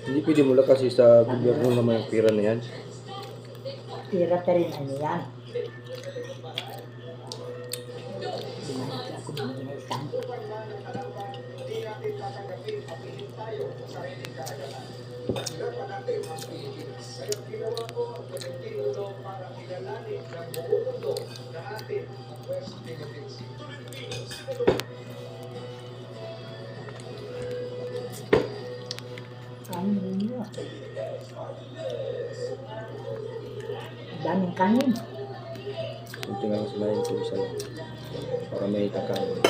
Hindi pwede mula kasi sa gobyerno naman yung pira na yan. Pira pa rin ano yan. Hindi ako minaisan. Kanin ninyo. Daming kanin. Kunti nga mas lain ko isa lang. Para may kakain.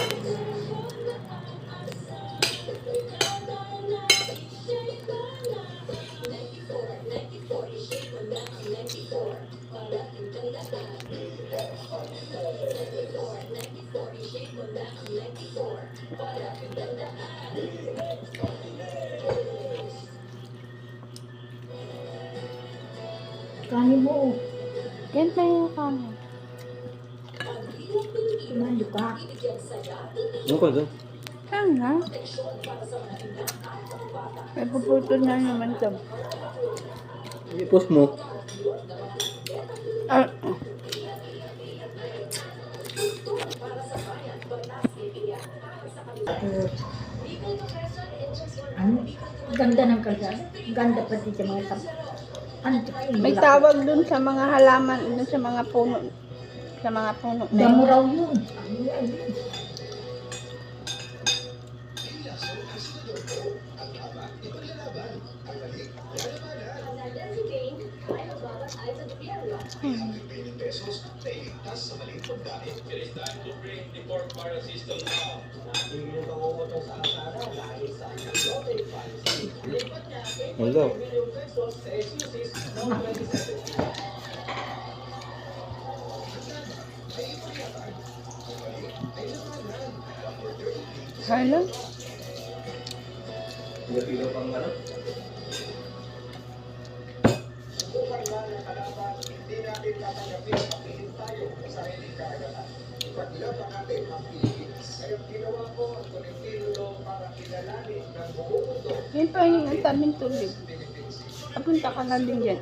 Kanin mo. Yan na yung kanin. Tumalo ka. Ano ka doon? Saan na? May puputol na naman ito. I-post mo. Ah, Ano? Ganda ng kalsada. Ganda pati sa mga tao. Ano ito? may tawag dun sa mga halaman, dun sa mga puno. Sa mga puno. Damo raw yun. Ano yan? Wala. Hello? Pilo pang ano? Yan pa yung ang tabing tubig. Papunta ka na din dyan.